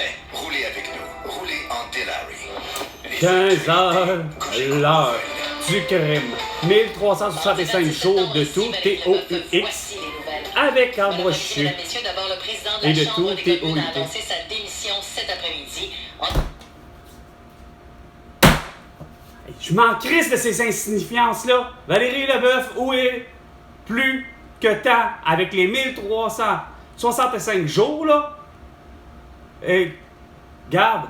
plaît, roulez avec nous. Roulez en Delary. 15 heures, l'heure du crime. 1365 jours de tout, TOUX, avec Carl Brochu. Et de tout, TOUT. Sa démission cet après-midi. Je m'en crisse de ces insignifiances-là. Valérie Leboeuf, où est plus que temps avec les 1365 jours, là? Et, garde,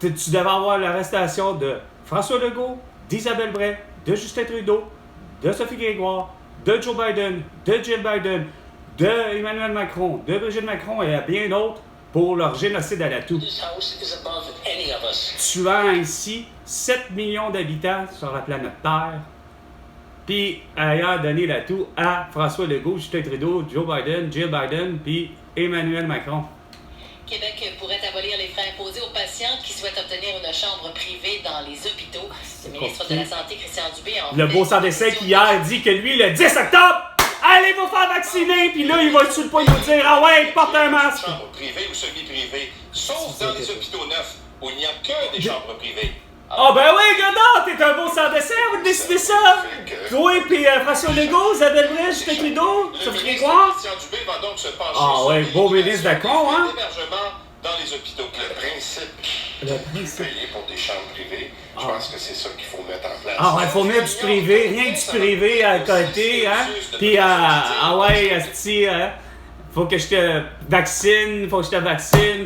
tu devais avoir l'arrestation de François Legault, d'Isabelle Bray, de Justin Trudeau, de Sophie Grégoire, de Joe Biden, de Jill Biden, de Emmanuel Macron, de Brigitte Macron et à bien d'autres pour leur génocide à la toux. Tuant ainsi 7 millions d'habitants sur la planète Terre, puis ayant donné la toux à François Legault, Justin Trudeau, Joe Biden, Jill Biden, puis Emmanuel Macron. Québec pourrait abolir les frais imposés aux patientes qui souhaitent obtenir une chambre privée dans les hôpitaux. Le ministre de la Santé, Christian Dubé, en le beau sans-dessin qui hier dit que lui, le 10 octobre, allez vous faire vacciner, puis là, il va sur le point de nous dire, ah ouais, porte un masque. Chambre privée ou semi-privée, sauf dans les hôpitaux neufs, où il n'y a que des chambres privées. Ah ben oui, Godard, t'es un beau sans-dessin, on va décider ça. Toi puis François Legault, Isabelle Bray, Justin Trudeau, Sophie Grégoire. Christian Dubé va donc se pencher Ah ouais, sur beau ministre de con, hein. l'hébergement dans les hôpitaux. Le principe payer pour des chambres privées, je pense que c'est ça qu'il faut mettre en place. Ah ouais, faut mettre du privé, rien que du privé à côté, hein. Puis ah ouais, asti, faut que je te vaccine,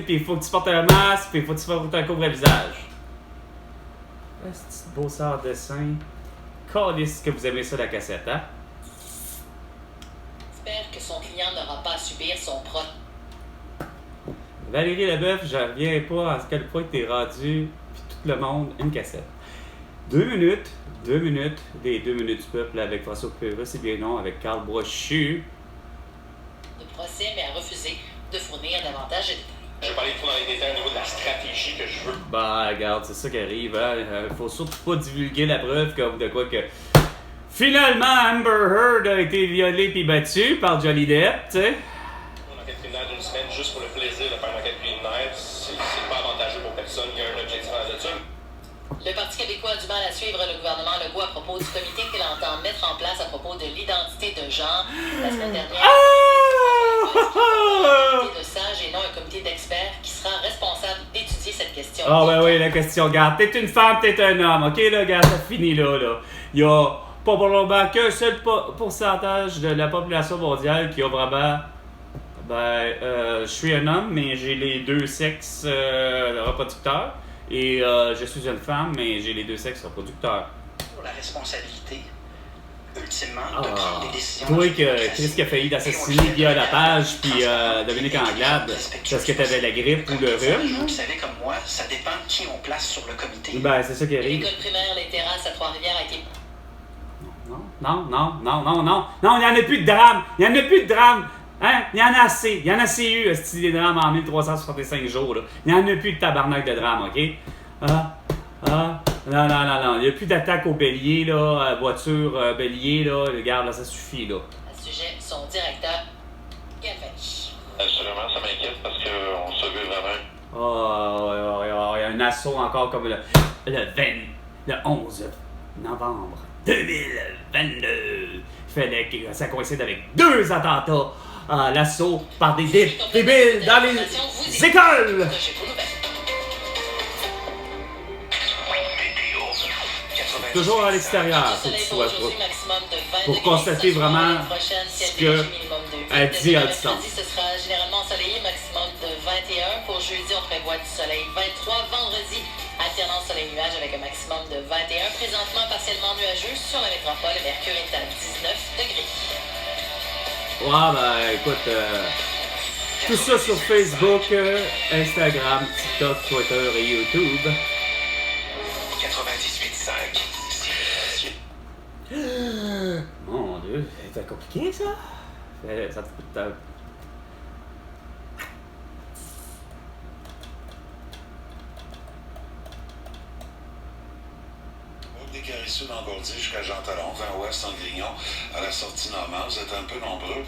puis faut que tu portes un masque, puis faut que tu portes un couvre-visage. C'est beau sort de dessin. Calisse que vous aimez ça la cassette, hein? J'espère que son client n'aura pas à subir son propre. Valérie Leboeuf, je reviens pas à quel point t'es rendu, puis tout le monde, une cassette. 2 minutes, les 2 minutes du peuple avec François Pérusse et bien non, avec Carl Brochu. De procès, mais a refusé de fournir davantage de détails. Je vais pas aller trop dans les détails au niveau de la stratégie que je veux. Bah, regarde, c'est ça qui arrive, hein. Faut surtout pas divulguer la preuve comme de quoi que. Finalement, Amber Heard a été violée puis battue par Johnny Depp, tu sais. Une enquête criminelle d'une semaine juste pour le plaisir de faire une enquête criminelle, c'est pas avantageux pour personne. Il y a un objectif à là-dessus. Le Parti québécois a du mal à suivre le gouvernement Legault à propos du comité qu'il entend mettre en place à propos de l'identité de genre. La semaine dernière, un comité de sages et non un comité d'experts qui sera responsable d'étudier cette question. Ah ouais, la question, regarde, t'es une femme, t'es un homme, ok, là, regarde, ça finit là. Il y a pas probablement qu'un seul pourcentage de la population mondiale qui a vraiment... je suis un homme, mais j'ai les deux sexes reproducteurs. Et je suis une femme, mais j'ai les deux sexes reproducteurs. Pour la responsabilité, ultimement, de prendre des décisions. Toi, Chris qui a failli d'assassiner Guy Lepage puis Dominique Anglade, parce que t'avais la grippe ou le rhume. Vous savez comme moi, ça dépend de qui on place sur le comité. Ben, c'est ça qui arrive. L'école primaire Les Terrasses à Trois-Rivières a été... Non, il n'y en a plus de drame. Hein? Il y en a assez. Il y en a assez eu, des drames en 1365 jours. Là. Il n'y en a plus de tabarnak de drame, OK? Non. Il n'y a plus d'attaque au bélier, là, voiture bélier, là. Regarde, là, ça suffit, là. À ce sujet, son directeur, Galvani. Assurément, ça m'inquiète parce qu'on se veut vraiment. Il y a un assaut encore comme le 11 novembre 2022. Il fallait que ça coïncide avec 2 attentats. L'assaut par des débiles dans les écoles. Toujours à l'extérieur, faut que tu sois pour constater vraiment ce qu'elle dit à distance. Ce sera généralement ensoleillé, maximum de 21. Pour jeudi, on prévoit du soleil 23. Vendredi, alternance soleil-nuage avec un maximum de 21. Présentement, partiellement nuageux sur la métropole. Le mercure est à 19 degrés. Ouais, écoute, tout ça sur Facebook, Instagram, TikTok, Twitter et YouTube. 98.5. Mon Dieu, c'est compliqué ça? Ça te coûte... Carissou d'Engourdi jusqu'à Jean Talon, 20 Ouest en Grignon, à la sortie normale. Vous êtes un peu nombreux.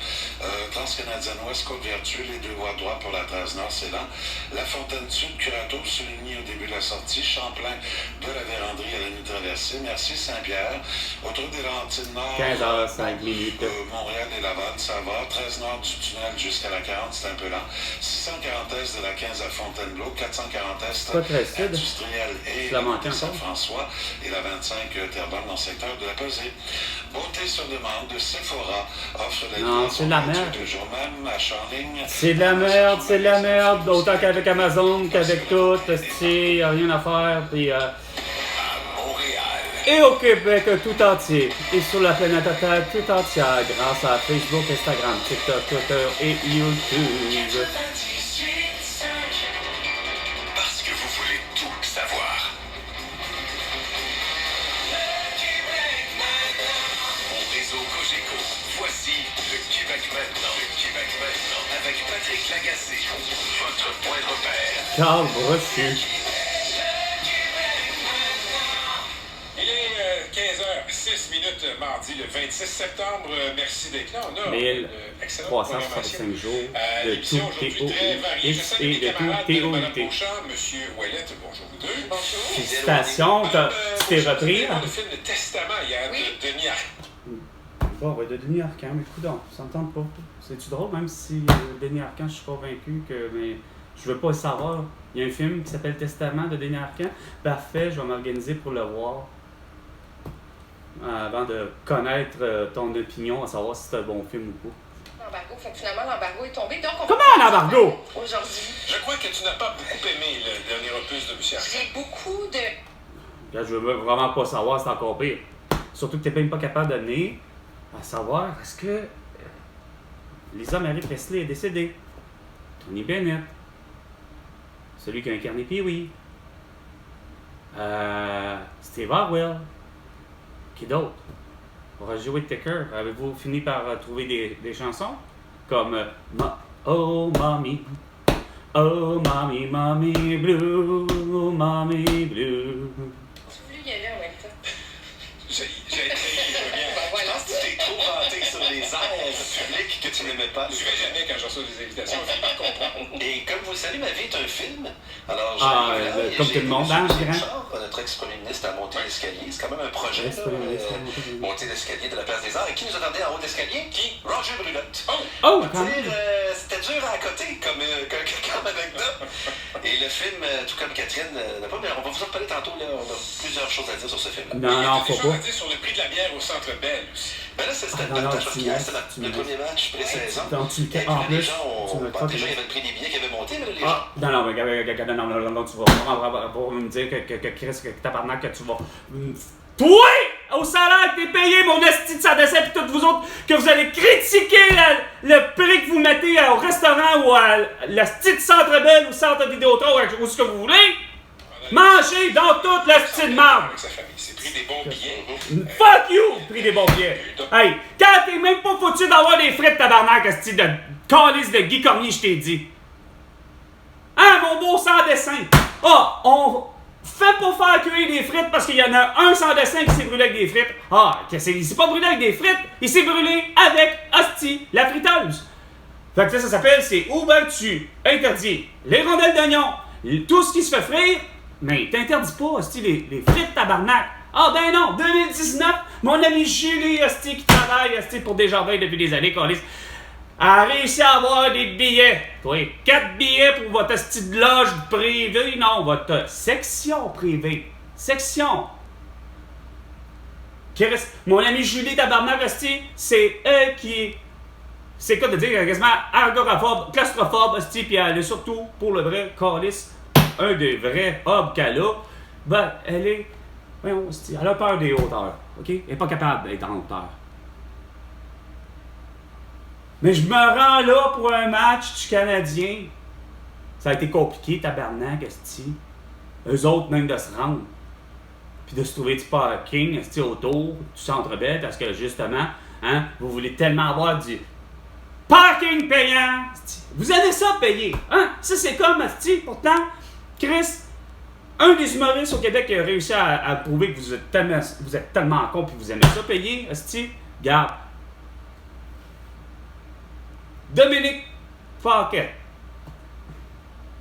Transcanadienne Ouest, Côte-Vertu, les deux voies droites pour la 13 Nord, c'est lent. La Fontaine-Sud, Curato, Souligny au début de la sortie. Champlain de la Vérandrie à la mi-traversée. Merci Saint-Pierre. Autour des Laurentides Nord. 15h05 minutes. Montréal et Laval, ça va. 13 Nord du tunnel jusqu'à la 40, c'est un peu lent. 640 Est de la 15 à Fontainebleau. 440 Est industriel et Saint-François. Et la 25 Terrebonne dans le secteur de la Pesée. Beauté sur demande de Sephora offre des c'est de la merde. le jour même, achat en ligne. C'est de la merde, c'est de la merde. Autant qu'avec Amazon, qu'avec tout. Il n'y a rien à faire. Puis, et au Québec tout entier. Et sur la planète Terre tout entière. Grâce à Facebook, Instagram, TikTok, Twitter et YouTube. Parce que vous voulez tout savoir. Au réseau Cogeco, voici le Québec maintenant. Le Québec maintenant avec Patrick Lagacé, votre point de repère. Carl Brochu. Il est 15h06 mardi le 26 septembre. Merci d'être là. On a une excellente programmation. 365 jours de L'émission tout aujourd'hui très variée. Je TOIX salue et mes de tout camarades de Mme TOIT. Beauchamp, M. Ouellette, bonjour vous deux. Bonjour. Félicitations, tu t'es repris. On a le film Le Testament hier de Denis Arcand. Bon, ouais, de Denis Arcand, mais écoute, ça me tente pas. C'est-tu drôle, même si Denis Arcand, je suis convaincu que je veux pas le savoir. Il y a un film qui s'appelle Testament de Denis Arcand. Parfait, je vais m'organiser pour le voir. Avant de connaître ton opinion, à savoir si c'est un bon film ou pas. L'embargo, fait que finalement l'embargo est tombé. Donc Comment un embargo? Aujourd'hui. Je crois que tu n'as pas beaucoup aimé le dernier opus de M. Arcand. J'ai beaucoup de. Là, je veux vraiment pas savoir, c'est encore pire. Surtout que t'es même pas capable d'amener à savoir est-ce que Lisa Marie Presley est décédée. Tony Bennett. Celui qui a incarné Pee-wee. Steve Harwell. Qui d'autre? Roger Whittaker. Avez-vous fini par trouver des chansons? Comme Oh Mommy. Oh Mommy, Mommy Blue. Oh Mommy Blue. J'ai voulu y aller en même temps. J'ai bien. Voilà. Tu t'es trop vanté sur les airs publics que tu n'aimais pas. Je vais jamais quand je reçois des invitations, je ne pas comprendre. Et comme vous le savez, ma vie est un film. Alors, comme tout le monde, hein, je dirais. Notre ex-premier ministre a monté l'escalier. C'est quand même un projet. Ex-premier ministre a monté l'escalier. Monter l'escalier de la place des Arts. Et qui nous attendait en haut de l'escalier? Qui? Roger Brulotte. Oh, On quand va dire, même. c'était dur à côté comme anecdote. Et le film, tout comme Catherine, n'a pas, mais on va vous en parler tantôt. Là, on a plusieurs choses à dire sur ce film. Non, faut pas. Il y a des choses à dire sur le prix de la bière au Centre Bell aussi. Ben là, c'était non, le premier match pré-saison. Donc, Et puis en les plus, gens tu ont... me Bon, déjà, il y avait le prix des billets qui avait monté, mais là, les gens... Ah, non, tu vas vraiment me dire que Chris, que tabarnak, que tu vas... Toi, au salaire que t'es payé, mon esti de Sadessin, pis toutes vous autres, que vous allez critiquer le prix que vous mettez au restaurant ou à la petite Centre Bell ou Centre Vidéotron ou ce que vous voulez, mangez dans toute la petite marde. Avec sa famille. C'est pris des bons billets. Fuck you, prix des bons billets. Hey, quand t'es même pas foutu d'avoir des frites tabarnak, esti de calice de Guy Cormier, je t'ai dit. Hein, mon beau sans dessin. Ah, on fait pas faire cuire des frites parce qu'il y en a un sans dessin qui s'est brûlé avec des frites. Ah, il s'est pas brûlé avec des frites, il s'est brûlé avec hostie, la friteuse. Fait que ça s'appelle, c'est où ben tu interdis les rondelles d'oignon, tout ce qui se fait frire, mais t'interdis pas, hostie, les frites tabarnak. Ah ben non, 2019, mon ami Julie, hostie, qui travaille, hostie, pour Desjardins depuis des années, câlisse, a réussi à avoir des billets. Oui, 4 billets pour votre hostie de loge privée, non, votre section privée. Section. Mon ami Julie tabarnak, hostie, c'est elle qui... C'est quoi de dire, quasiment agoraphobe, claustrophobe, hostie, pis elle est surtout, pour le vrai, câlisse, un des vrais hobs qu'elle a. Ben, elle est... Voyons, hostie, elle a peur des hauteurs, ok? Elle est pas capable d'être en hauteur. Mais je me rends là pour un match du Canadien. Ça a été compliqué, tabarnak, hostie. Eux autres, même de se rendre. Puis de se trouver du parking, hostie, autour du Centre Bell, parce que justement, hein, vous voulez tellement avoir du parking payant. Hostie. Vous allez ça payer, hein? Ça, c'est comme, hostie, pourtant, Chris, Un des humoristes au Québec qui a réussi à prouver que vous êtes tellement con et que vous aimez ça payer, esti, garde. Dominique Paquet.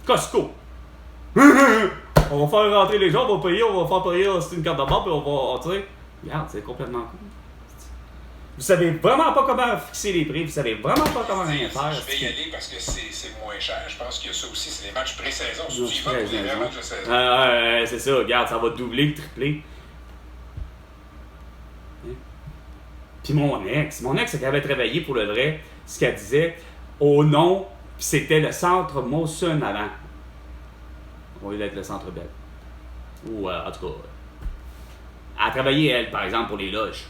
Costco. On va faire rentrer les gens, on va payer, on va faire payer une carte de banque, puis on va, tu sais. Regarde, c'est complètement cool. Vous savez vraiment pas comment fixer les prix, vous savez vraiment pas comment rien faire. Je vais y aller parce que c'est moins cher. Je pense qu'il y a ça aussi, c'est les matchs pré-saison. Si tu y vas pour les vrais matchs de saison. C'est ça, regarde, ça va doubler, tripler. Puis mon ex, qui avait travaillé pour le vrai, ce qu'elle disait, au nom, c'était le centre Molson avant. Au lieu d'être le centre Bell. Ou en tout cas, elle a travaillé, elle, par exemple, pour les loges.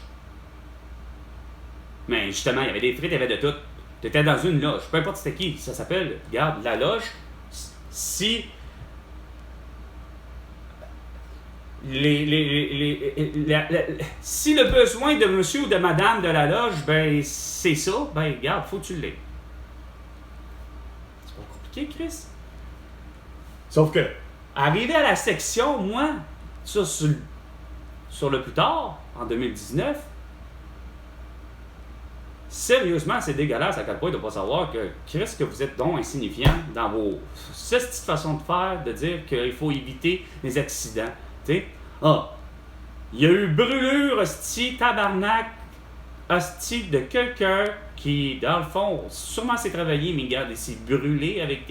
Mais justement, il y avait des frites, il y avait de tout. Tu étais dans une loge, peu importe c'était qui, ça s'appelle, regarde, la loge. Si si le besoin de monsieur ou de madame de la loge, ben c'est ça, ben regarde, faut que tu l'aies. C'est pas compliqué, Chris. Sauf que, arrivé à la section, moi, ça sur le plus tard, en 2019, sérieusement, c'est dégueulasse à quel point de ne pas savoir que Chris, que vous êtes donc insignifiant dans vos cette petite façon de faire, de dire qu'il faut éviter les accidents. Tu sais, il y a eu brûlure, hostie, tabarnak, hostie de quelqu'un qui, dans le fond, sûrement s'est travaillé, mais regarde, il s'est brûlé avec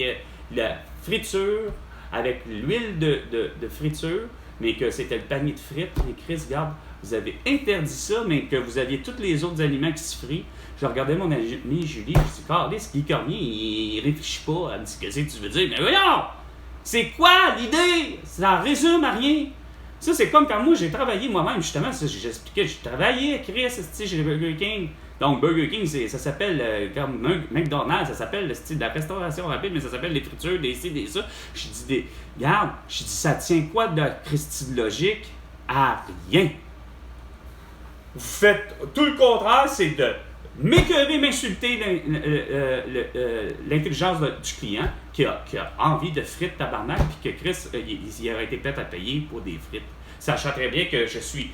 la friture, avec l'huile de friture, mais que c'était le panier de frites. Et Chris, regarde, vous avez interdit ça, mais que vous aviez tous les autres aliments qui se frient. Je regardais mon amie Julie, je dis, Carlis, Guy Cormier, il réfléchit pas. Elle me dit, qu'est-ce que tu veux dire? Mais voyons! C'est quoi l'idée? Ça résume à rien. Ça, c'est comme quand moi, j'ai travaillé moi-même, justement, j'expliquais, j'ai travaillé, Chris, chez Burger King. Donc, Burger King, ça s'appelle, comme McDonald's, ça s'appelle le style de la restauration rapide, mais ça s'appelle les fritures, des ci, des ça. Je dis, regarde, ça tient quoi de Christy de logique? À rien. Vous faites tout le contraire, c'est de m'écœurer, m'insulter l'intelligence du client qui a envie de frites tabarnak, puis que Chris, il aurait été peut-être à payer pour des frites. Sachant très bien que je suis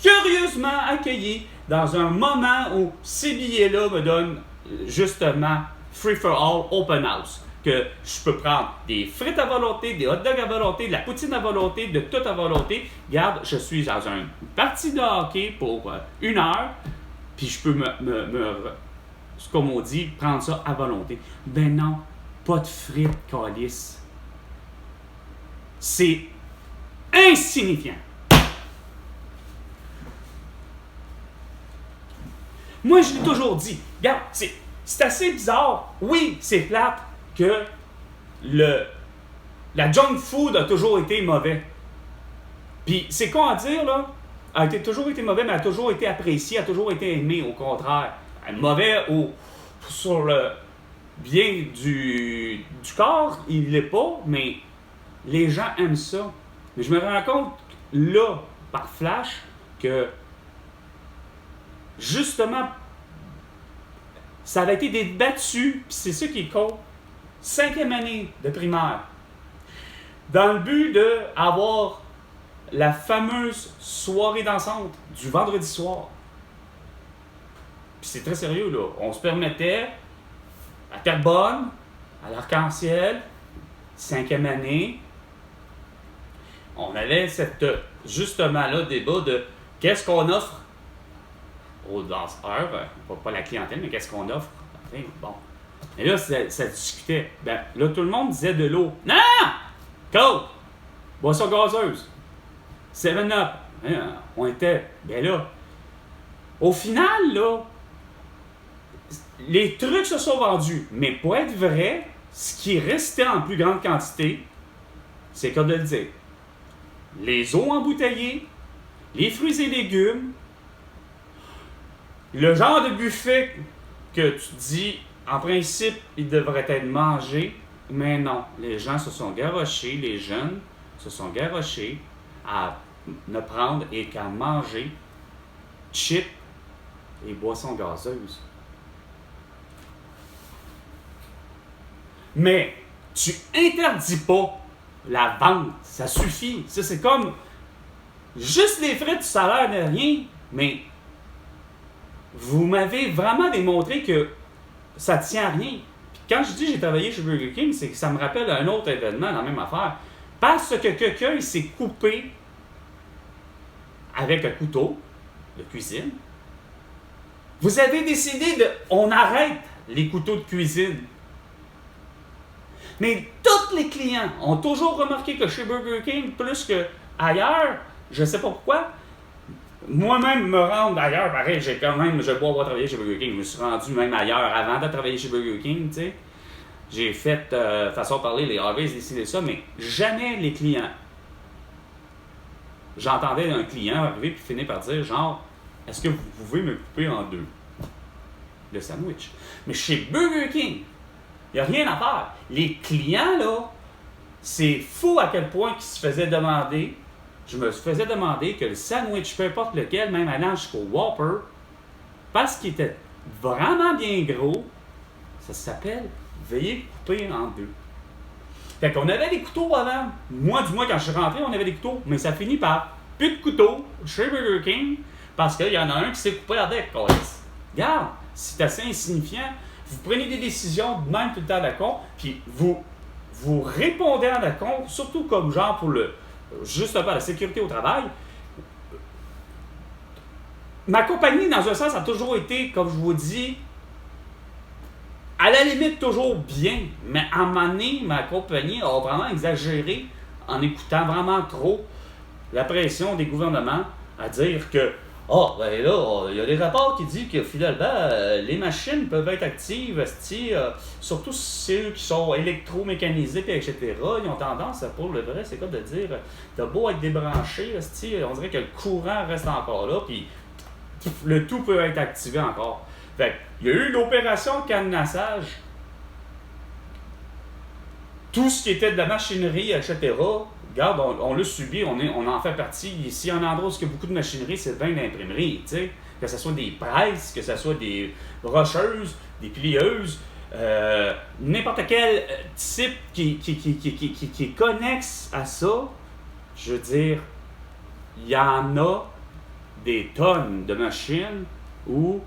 curieusement accueilli dans un moment où ces billets-là me donnent justement free for all open house. Que je peux prendre des frites à volonté, des hot dogs à volonté, de la poutine à volonté, de tout à volonté. Regarde, je suis dans une partie de hockey pour 1 heure, puis je peux comme on dit, prendre ça à volonté. Ben non, pas de frites, calice. C'est insignifiant. Moi, je l'ai toujours dit. Regarde, c'est assez bizarre. Oui, c'est plate que la junk food a toujours été mauvais. Puis c'est con à dire, là, a toujours été mauvais, mais a toujours été apprécié, a toujours été aimé, au contraire. Mauvais sur le bien du corps, il l'est pas, mais les gens aiment ça. Mais je me rends compte, là, par flash, que justement, ça avait été débattu, puis c'est ça qui est con. 5e année de primaire, dans le but d'avoir la fameuse soirée dansante du vendredi soir. Puis c'est très sérieux, là. On se permettait, à Terrebonne, à l'Arc-en-Ciel, 5e année, on avait justement là, débat de qu'est-ce qu'on offre aux danseurs, pas la clientèle, mais qu'est-ce qu'on offre. Enfin, bon. Et là, ça discutait. Ben, là, tout le monde disait de l'eau. Non! Coke! Boisson gazeuse. 7-Up. On était. Ben là, au final, là, les trucs se sont vendus. Mais pour être vrai, ce qui restait en plus grande quantité, c'est comme de le dire. Les eaux embouteillées, les fruits et légumes, le genre de buffet que tu dis, en principe, il devrait être mangé, mais non. Les gens se sont garochés, les jeunes se sont garochés à ne prendre et qu'à manger chips et boissons gazeuses. Mais tu interdis pas la vente. Ça suffit. Ça, c'est comme juste les frais du salaire de rien, mais vous m'avez vraiment démontré que ça tient à rien. Puis quand je dis j'ai travaillé chez Burger King, c'est que ça me rappelle un autre événement, la même affaire. Parce que quelqu'un s'est coupé avec un couteau de cuisine. Vous avez décidé on arrête les couteaux de cuisine. Mais tous les clients ont toujours remarqué que chez Burger King, plus qu'ailleurs, je ne sais pas pourquoi, moi-même me rendre ailleurs, pareil, je dois avoir travaillé chez Burger King, je me suis rendu même ailleurs avant de travailler chez Burger King, tu sais. J'ai fait, façon de parler, les Harveys, décider ça, mais jamais les clients. J'entendais un client arriver puis finir par dire, genre, est-ce que vous pouvez me couper en deux le sandwich? Mais chez Burger King, il n'y a rien à faire. Les clients, là, c'est fou à quel point qu'ils se faisaient demander. Je me faisais demander que le sandwich, peu importe lequel, même allant jusqu'au Whopper, parce qu'il était vraiment bien gros, ça s'appelle veuillez couper en deux. Fait qu'on avait des couteaux avant. Moi, du moins, quand je suis rentré, on avait des couteaux. Mais ça finit par plus de couteaux chez Burger King parce qu'il y en a un qui s'est coupé avec. Regarde, c'est assez insignifiant. Vous prenez des décisions de même tout le temps à la con, puis vous répondez à la con, surtout comme genre pour justement la sécurité au travail. Ma compagnie, dans un sens, a toujours été, comme je vous dis, à la limite toujours bien, mais à un moment donné, ma compagnie a vraiment exagéré en écoutant vraiment trop la pression des gouvernements à dire que ben là, il y a des rapports qui disent que finalement, les machines peuvent être actives, surtout ceux qui sont électromécanisés, etc. Ils ont tendance, pour le vrai, c'est comme de dire, t'as beau être débranché, on dirait que le courant reste encore là, puis le tout peut être activé encore. Fait il y a eu l'opération cadenassage. Tout ce qui était de la machinerie, etc., regarde, on l'a subi, on en fait partie. S'il y a un endroit où il y a beaucoup de machinerie, c'est bien l'imprimerie, tu sais. Que ce soit des presses, que ce soit des rocheuses, des plieuses, n'importe quel type qui est connexe à ça, je veux dire, il y en a des tonnes de machines où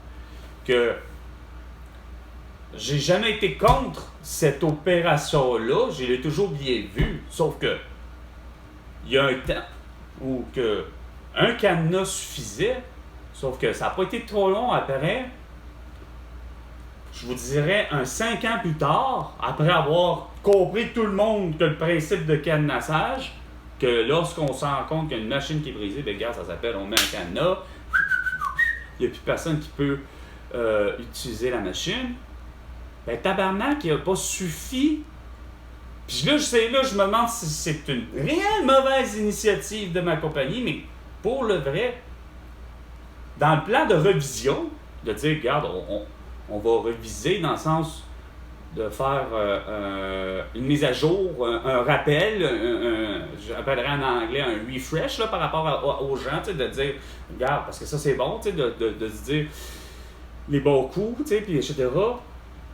que j'ai jamais été contre cette opération-là, je l'ai toujours bien vu, sauf que il y a un temps où que un cadenas suffisait, sauf que ça n'a pas été trop long après. Je vous dirais 5 ans plus tard, après avoir compris tout le monde que le principe de cadenassage, que lorsqu'on se rend compte qu'il y a une machine qui est brisée, ben regarde, ça s'appelle, on met un cadenas, il n'y a plus personne qui peut utiliser la machine. Ben tabarnak, il n'a pas suffi. Puis là, je me demande si c'est une réelle mauvaise initiative de ma compagnie, mais pour le vrai, dans le plan de révision, de dire, regarde, on va réviser dans le sens de faire une mise à jour, un rappel, j'appellerais en anglais un refresh là, par rapport aux gens, de dire, regarde, parce que ça c'est bon, de se dire les bons coups, puis etc.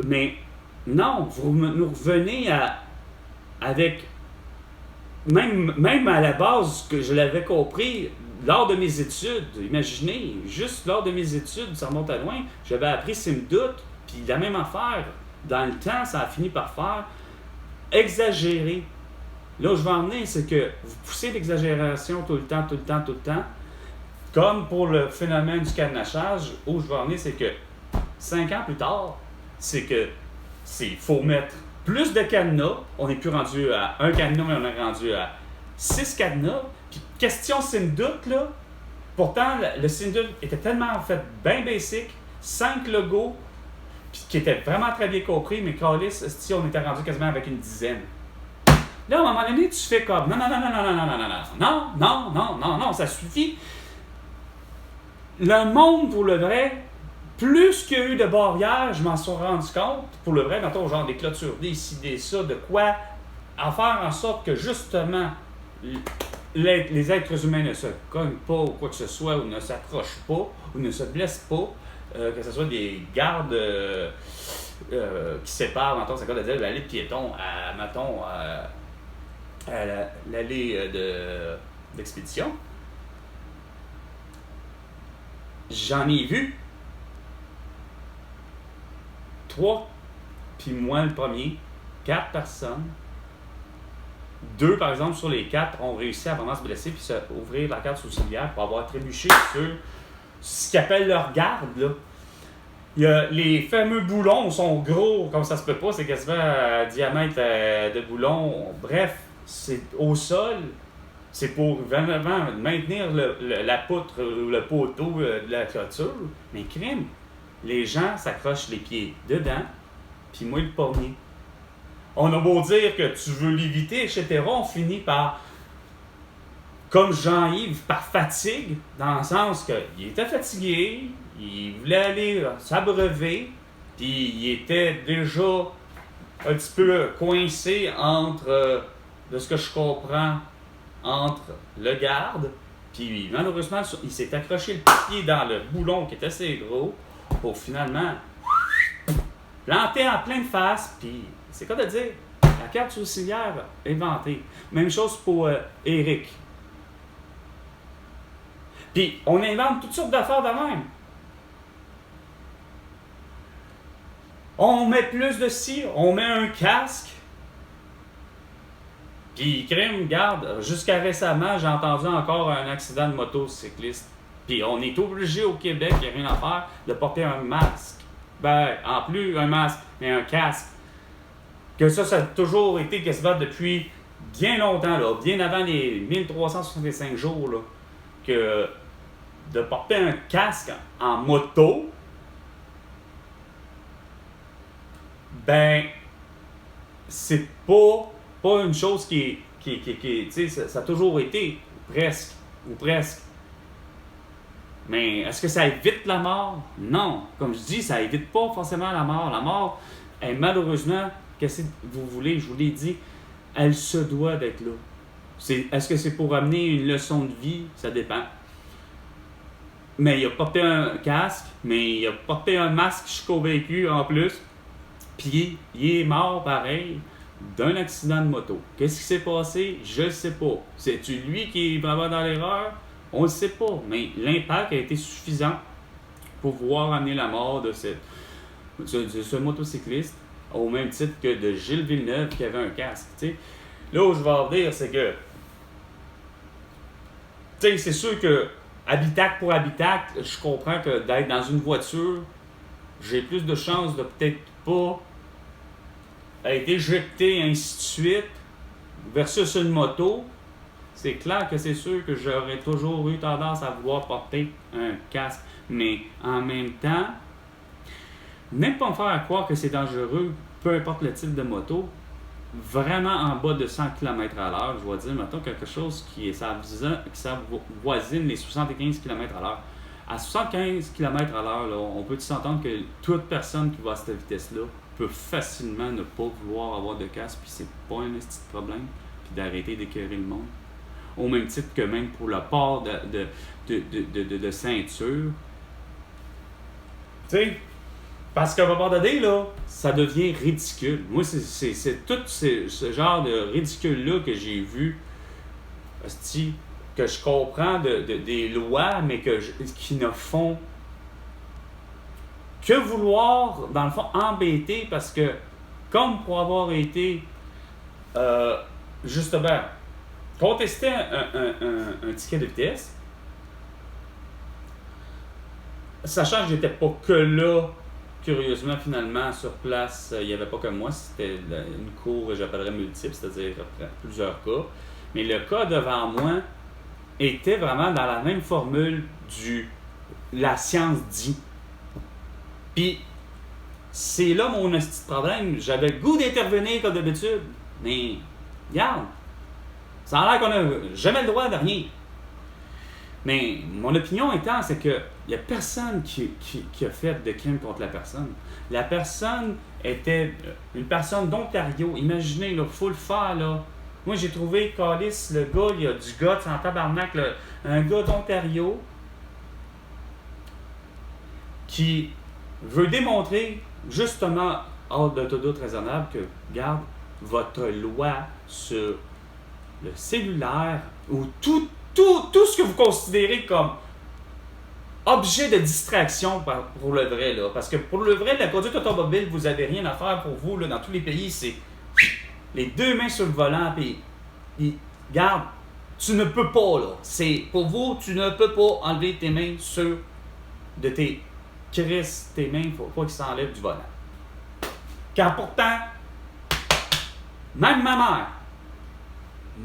Mais non, vous nous revenez avec, même à la base, que je l'avais compris, lors de mes études, imaginez, juste lors de mes études, ça remonte à loin, j'avais appris SimDoot, puis la même affaire, dans le temps, ça a fini par faire exagérer. Là où je veux en venir, c'est que vous poussez l'exagération tout le temps, comme pour le phénomène du cadenassage, où je veux en venir, c'est que 5 ans plus tard, faut mettre plus de cadenas, on n'est plus rendu à un cadenas, mais on est rendu à 6 cadenas. Puis question SimDoot, là, pourtant le SimDoot était tellement fait bien basic, 5 logos, puis qui était vraiment très bien compris, mais câlisse, si on était rendu quasiment avec une dizaine. Là, à un moment donné, tu fais comme non, ça suffit. Le monde, pour le vrai, plus qu'il y a eu de barrières, je m'en suis rendu compte, pour le vrai, mettons, genre des clôtures, des ci, des ça, de quoi, à faire en sorte que justement, les êtres humains ne se cognent pas ou quoi que ce soit, ou ne s'accrochent pas, ou ne se blessent pas, que ce soit des gardes qui séparent, mettons, c'est quoi de dire, l'allée de piéton à, mettons, l'allée d'expédition. J'en ai vu 3, puis moi le premier, 4 personnes. 2, par exemple, sur les 4 ont réussi à vraiment se blesser puis ouvrir la carte sourcilière pour avoir trébuché sur ce qu'ils appellent leur garde, là. Il y a les fameux boulons sont gros, comme ça se peut pas, c'est quasiment un diamètre de boulon. Bref, c'est au sol, c'est pour vraiment maintenir la poutre ou le poteau de la clôture. Mais crime, les gens s'accrochent les pieds dedans, puis moi le premier. On a beau dire que tu veux l'éviter, etc., on finit par, comme Jean-Yves, par fatigue, dans le sens qu'il était fatigué, il voulait aller s'abreuver, puis il était déjà un petit peu coincé entre, de ce que je comprends, entre le garde, puis malheureusement, il s'est accroché le pied dans le boulon qui est assez gros, pour finalement planter en pleine face, puis c'est quoi de dire, la carte sourcilière inventée. Même chose pour Eric. Puis on invente toutes sortes d'affaires de même. On met plus de ci, on met un casque. Puis crime, regarde, jusqu'à récemment, j'ai entendu encore un accident de motocycliste. Puis on est obligé au Québec, il n'y a rien à faire, de porter un masque. Ben, en plus, un masque, mais un casque. Que ça a toujours été quasiment depuis bien longtemps, là, bien avant les 1365 jours, là, que de porter un casque en moto, ben, c'est pas une chose qui tu sais, ça a toujours été, ou presque. Mais est-ce que ça évite la mort? Non. Comme je dis, ça évite pas forcément la mort. La mort est malheureusement, qu'est-ce que vous voulez, je vous l'ai dit, elle se doit d'être là. Est-ce que c'est pour amener une leçon de vie? Ça dépend. Mais il a porté un casque, mais il a porté un masque jusqu'au véhicule en plus. Puis il est mort pareil d'un accident de moto. Qu'est-ce qui s'est passé? Je ne sais pas. C'est-tu lui qui est vraiment dans l'erreur? On ne le sait pas. Mais l'impact a été suffisant pour pouvoir amener la mort de ce motocycliste, au même titre que de Gilles Villeneuve qui avait un casque. T'sais. Là où je vais en venir, c'est que c'est sûr que habitacle pour habitacle, je comprends que d'être dans une voiture, j'ai plus de chances de peut-être pas être éjecté, ainsi de suite, versus une moto. C'est clair que c'est sûr que j'aurais toujours eu tendance à vouloir porter un casque. Mais en même temps, même pas me faire croire que c'est dangereux, peu importe le type de moto, vraiment en bas de 100 km/h, je vais dire, mettons quelque chose qui voisine les 75 km/h. À 75 km/h, on peut s'entendre que toute personne qui va à cette vitesse-là peut facilement ne pas vouloir avoir de casque, puis c'est pas un petit problème, puis d'arrêter d'écœurer le monde. Au même titre que même pour le port de ceinture. Tu sais, parce qu'à un moment donné, là, ça devient ridicule. Moi, c'est tout ce genre de ridicule-là que j'ai vu, que je comprends des lois, mais qui ne font que vouloir, dans le fond, embêter, parce que, comme pour avoir été, justement, contester un ticket de vitesse, sachant que j'étais pas que là, curieusement, finalement, sur place, il n'y avait pas que moi, c'était une cour, j'appellerais multiple, c'est-à-dire plusieurs cas. Mais le cas devant moi était vraiment dans la même formule la science dit. Puis, c'est là mon petit problème. J'avais le goût d'intervenir comme d'habitude. Mais, regarde, ça a l'air qu'on n'a jamais le droit de rien. Mais mon opinion étant, c'est qu'il n'y a personne qui a fait de crime contre la personne. La personne était une personne d'Ontario. Imaginez, il faut le faire, là. Moi, j'ai trouvé Calis, le gars, il a du gars en tabarnak, un gars d'Ontario qui veut démontrer, justement, hors de tout doute raisonnable, que, regarde, votre loi sur le cellulaire ou tout ce que vous considérez comme objet de distraction pour le vrai, là. Parce que pour le vrai, la conduite automobile, vous n'avez rien à faire pour vous, là, dans tous les pays, c'est les deux mains sur le volant, puis regarde, tu ne peux pas, là. C'est, pour vous, tu ne peux pas enlever tes mains de tes crises, tes mains, il ne faut pas qu'ils s'enlèvent du volant. Car pourtant, même ma mère,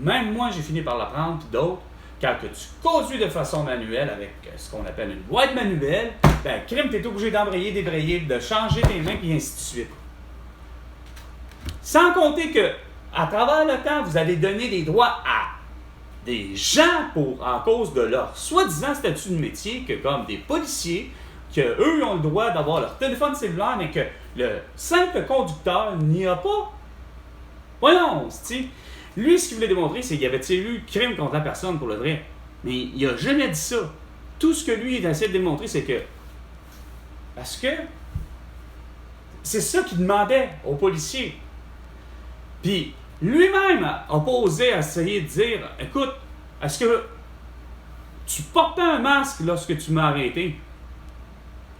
même moi, j'ai fini par l'apprendre, puis d'autres, quand que tu conduis de façon manuelle avec ce qu'on appelle une boîte manuelle, ben, crime, tu es obligé d'embrayer, débrayer, de changer tes mains, puis ainsi de suite. Sans compter que, à travers le temps, vous allez donner des droits à des gens en cause de leur soi-disant statut de métier, que comme des policiers, qu'eux ont le droit d'avoir leur téléphone cellulaire, mais que le simple conducteur n'y a pas. Voyons, c'ti. Lui, ce qu'il voulait démontrer, c'est qu'il y avait-il eu crime contre la personne pour le vrai. Mais il n'a jamais dit ça. Tout ce que lui, il a essayé de démontrer, c'est que... Parce que... C'est ça qu'il demandait aux policiers. Puis, lui-même a posé à essayer de dire, écoute, est-ce que tu portais un masque lorsque tu m'as arrêté?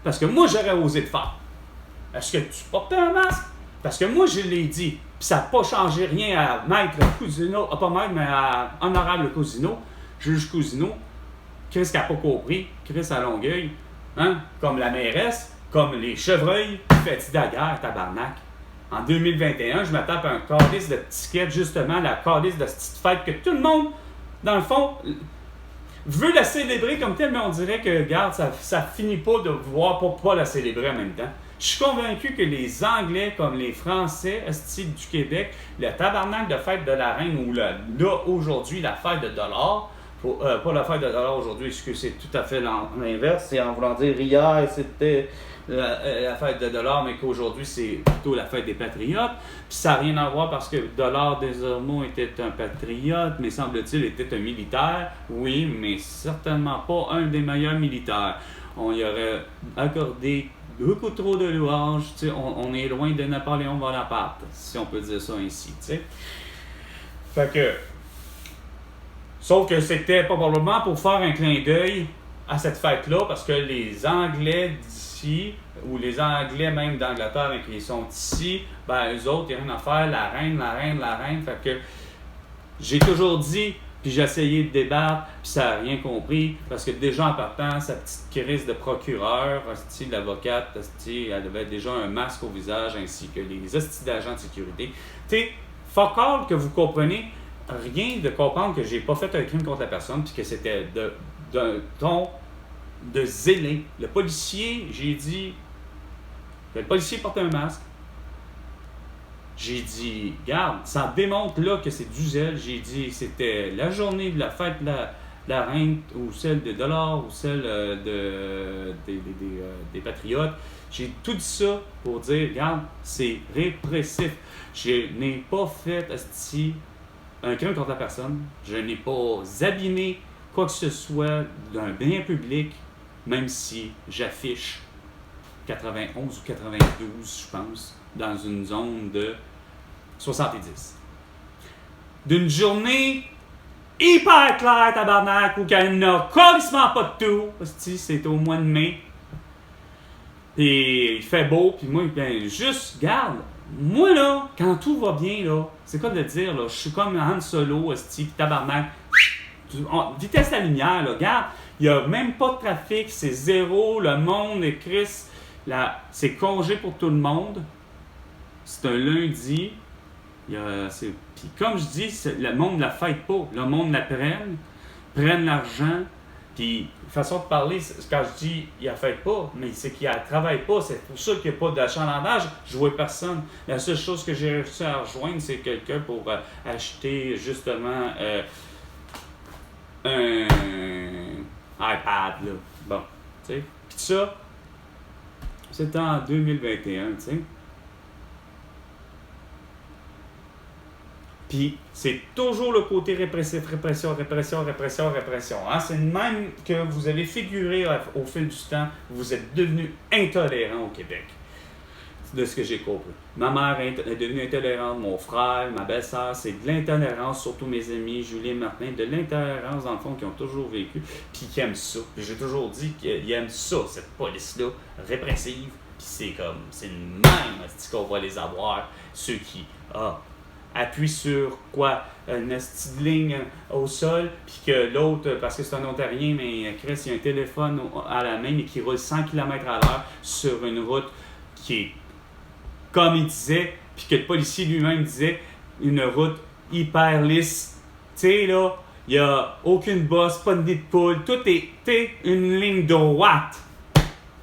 Parce que moi, j'aurais osé le faire. Est-ce que tu portais un masque? Parce que moi, je l'ai dit. Puis ça n'a pas changé rien à Maître Cousineau, pas Maître, mais à Honorable Cousineau, juge Cousineau. Chris qui n'a pas compris, Chris à Longueuil, hein? Comme la mairesse, comme les chevreuils, fait-il de la guerre, tabarnak. En 2021, je me tape un calice de ticket, justement, la calice de cette petite fête que tout le monde, dans le fond, veut la célébrer comme telle, mais on dirait que, regarde, ça finit pas de voir pour pas la célébrer en même temps. Je suis convaincu que les Anglais, comme les Français, style du Québec, le tabarnak de fête de la reine, ou là, aujourd'hui, la fête de dollars, pas la fête de dollars aujourd'hui, parce que c'est tout à fait l'inverse, c'est en voulant dire hier, c'était la fête de dollars, mais qu'aujourd'hui, c'est plutôt la fête des patriotes. Puis ça n'a rien à voir parce que Dollard Desormeaux était un patriote, mais semble-t-il était un militaire. Oui, mais certainement pas un des meilleurs militaires. On y aurait accordé beaucoup trop de louanges. On est loin de Napoléon Bonaparte, si on peut dire ça ainsi. T'sais. Fait que... Sauf que c'était probablement pour faire un clin d'œil à cette fête-là, parce que les Anglais d'ici, ou les Anglais même d'Angleterre, et qui sont ici, ben eux autres, il n'y a rien à faire, la reine. Fait que j'ai toujours dit, puis j'ai essayé de débattre, puis ça n'a rien compris, parce que déjà en partant, sa petite crise de procureur, l'avocate, elle avait déjà un masque au visage, ainsi que les hosties d'agents de sécurité. Tu sais, fuck all que vous comprenez, rien de comprendre que j'ai pas fait un crime contre la personne, puis que c'était d'un ton de zélé. Le policier, j'ai dit que le policier porte un masque. J'ai dit, regarde, ça démontre là que c'est du zèle. J'ai dit, c'était la journée de la fête de la reine, ou celle de Dollard, ou celle des patriotes. J'ai tout dit ça pour dire, regarde, c'est répressif. Je n'ai pas fait un crime contre la personne. Je n'ai pas abîmé quoi que ce soit d'un bien public, même si j'affiche 91 ou 92, je pense, dans une zone de 70. D'une journée hyper claire, tabarnak, où il n'y a quasiment pas de tout, c'est au mois de mai. Et il fait beau, puis moi, ben, juste, garde, moi là, quand tout va bien, là, c'est quoi de dire, là, je suis comme Han Solo, tabarnak, vitesse à la lumière, là, regarde, il n'y a même pas de trafic, c'est zéro, le monde est Chris, c'est congé pour tout le monde, c'est un lundi, puis comme je dis, le monde ne la fête pas, le monde la prennent l'argent, puis façon de parler, quand je dis il la fête pas, mais c'est qu'il ne travaille pas, c'est pour ça qu'il n'y a pas d'achalandage, je ne vois personne. La seule chose que j'ai réussi à rejoindre, c'est quelqu'un pour acheter justement un iPad, là. Bon, tu sais. Puis ça, c'était en 2021, tu sais. Puis c'est toujours le côté répressif, répression. Hein? C'est le même que vous avez figuré au fil du temps, vous êtes devenu intolérant au Québec. de ce que j'ai compris. Ma mère est devenue intolérante, mon frère, ma belle-sœur, c'est de l'intolérance, surtout mes amis, Julie et Martin, de l'intolérance dans le fond, qui ont toujours vécu, puis qui aiment ça. Puis j'ai toujours dit qu'ils aiment ça, cette police-là, répressive, puis c'est une même qu'on va les avoir, ceux qui appuient sur quoi, une petite ligne au sol, puis que l'autre, parce que c'est un Ontarien, mais Chris, il a un téléphone à la main, mais qui roule 100 km/h sur une route qui est, comme il disait, puis que le policier lui-même disait, une route hyper lisse. Tu sais, là, il n'y a aucune bosse, pas de nid de poule, tout est une ligne droite.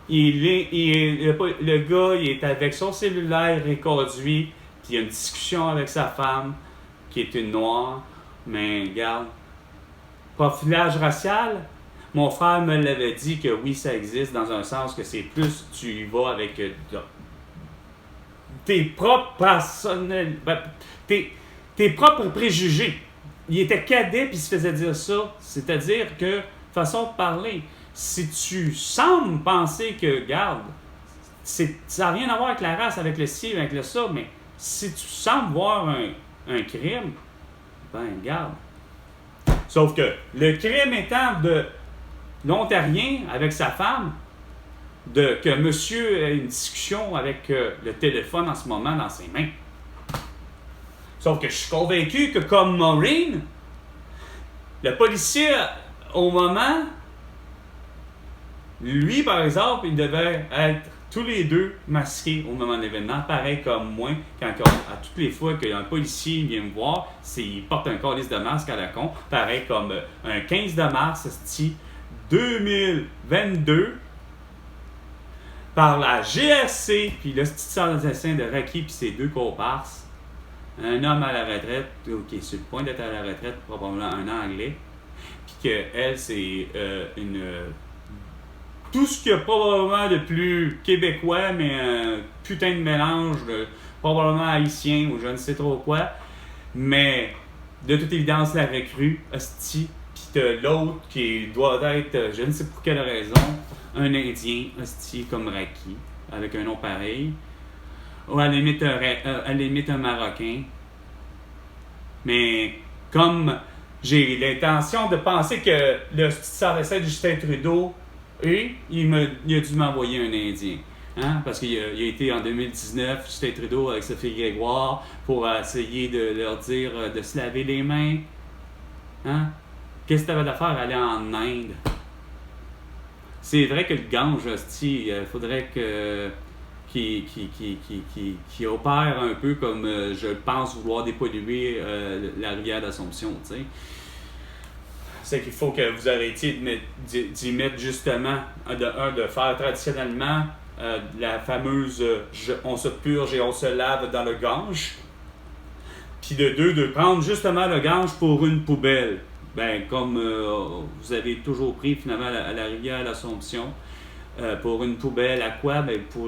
Le gars, il est avec son cellulaire réconduit, puis il y a une discussion avec sa femme, qui est une noire, mais regarde, profilage racial, mon frère me l'avait dit que oui, ça existe, dans un sens que c'est plus, tu y vas avec tes propres personnels, tes propres préjugés. Il était cadet puis il se faisait dire ça, c'est-à-dire que, façon de parler, si tu sembles penser que, garde, ça n'a rien à voir avec la race, avec le ci, avec le ça, mais si tu sembles voir un crime, ben garde. Sauf que le crime étant de l'Ontarien avec sa femme, que monsieur a une discussion avec le téléphone en ce moment dans ses mains. Sauf que je suis convaincu que comme Maureen, le policier, au moment, lui par exemple, il devait être tous les deux masqués au moment de l'événement, pareil comme moi, quand à toutes les fois qu'un policier vient me voir, il porte un calice de masque à la con, pareil comme un 15 de mars, 2022, par la GRC, puis le petit assassin de Raki, puis ses deux comparses, un homme à la retraite, qui est sur le point d'être à la retraite, probablement un Anglais, puis qu'elle, c'est tout ce qu'il y a probablement de plus québécois, mais un putain de mélange, probablement haïtien ou je ne sais trop quoi, mais de toute évidence, la recrue, hostie, puis t'as l'autre qui doit être, je ne sais pour quelle raison, un Indien, hostie, comme Raki, avec un nom pareil, ou à la limite un Marocain. Mais comme j'ai l'intention de penser que le petit de Justin Trudeau, il a dû m'envoyer un Indien. Hein? Parce qu'il a été en 2019, Justin Trudeau avec Sophie Grégoire, pour essayer de leur dire de se laver les mains. Hein? Qu'est-ce que tu avais à faire? Aller en Inde. C'est vrai que le Gange, hostie, il faudrait qu'il opère un peu comme je pense vouloir dépolluer la rivière d'Assomption, tu sais. C'est qu'il faut que vous arrêtiez d'y mettre justement, de faire traditionnellement la fameuse on se purge et on se lave dans le Gange. Puis de prendre justement le Gange pour une poubelle. Ben, comme vous avez toujours pris finalement à la rivière l'Assomption, pour une poubelle à quoi? Ben, pour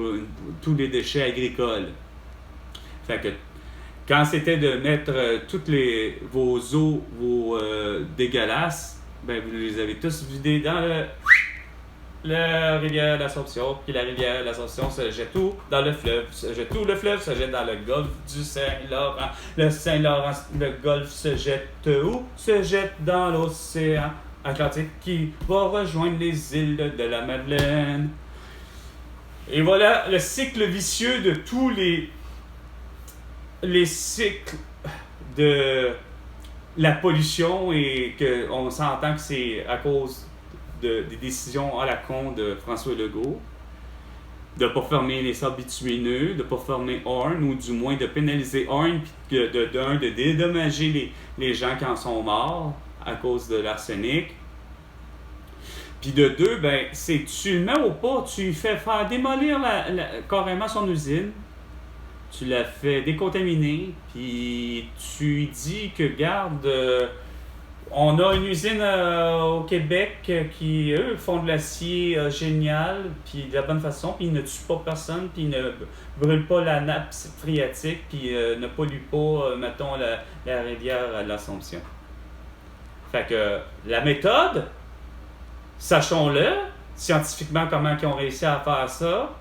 tous les déchets agricoles. Fait que quand c'était de mettre toutes vos eaux, vos dégueulasses, ben, vous les avez tous vidés dans la rivière d'Assomption, puis la rivière d'Assomption se jette tout dans le fleuve, se jette dans le golfe du Saint-Laurent. Le Saint-Laurent, le golfe se jette où? Se jette dans l'océan Atlantique qui va rejoindre les îles de la Madeleine. Et voilà le cycle vicieux de tous les cycles de la pollution, et qu'on s'entend que c'est à cause des décisions à la con de François Legault, de ne pas fermer les sables bitumineux, de ne pas fermer Horn, ou du moins de pénaliser Horn, puis de dédommager les gens qui en sont morts à cause de l'arsenic. Puis de deux, ben, c'est tu le mets au pas, tu lui fais faire démolir carrément son usine, tu la fais décontaminer, puis tu lui dis que, garde, on a une usine au Québec qui, eux, font de l'acier génial, puis de la bonne façon, puis ils ne tuent pas personne, puis ils ne brûlent pas la nappe phréatique, puis ne polluent pas, mettons, la rivière à l'Assomption. Fait que la méthode, sachons-le, scientifiquement comment ils ont réussi à faire ça,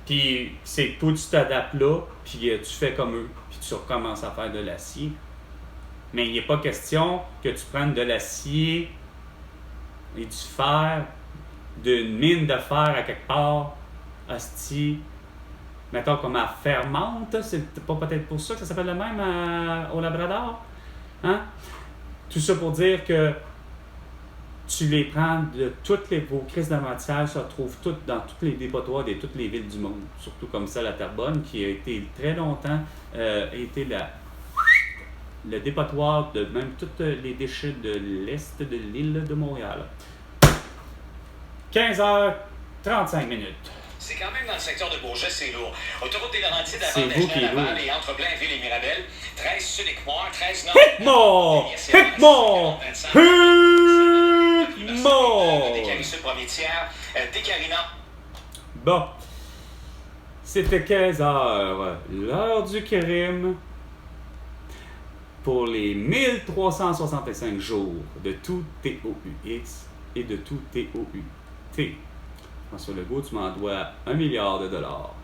Puis c'est toi, tu t'adaptes là, puis tu fais comme eux, puis tu recommences à faire de l'acier. Mais il n'est pas question que tu prennes de l'acier et du fer, d'une mine de fer à quelque part, hostie, mettons comme à Fermante, c'est pas peut-être pour ça que ça s'appelle le même au Labrador, hein? Tout ça pour dire que tu les prends de toutes vos crises d'apprentissage, se retrouvent toutes dans tous les dépotoirs de toutes les villes du monde, surtout comme ça la Terrebonne, qui a été très longtemps le dépotoir de même tous les déchets de l'est de l'île de Montréal. 15h35 minutes. C'est quand même dans le secteur de Bourget, c'est lourd. Autoroute des Laurentides avant C'est vous qui est lourd. Laval et entre Blainville et Mirabel, 13 sud et Croix, 13 nord. Hit-moi! Hit-moi! Hit-moi! Décarie sud Provincière, Décarina. Bon. C'était 15h. L'heure du crime. Pour les 1365 jours de tout TOUX et de tout TOUT. François Legault, tu m'en dois 1 milliard de dollars.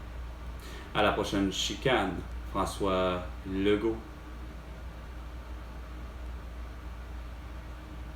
À la prochaine chicane, François Legault.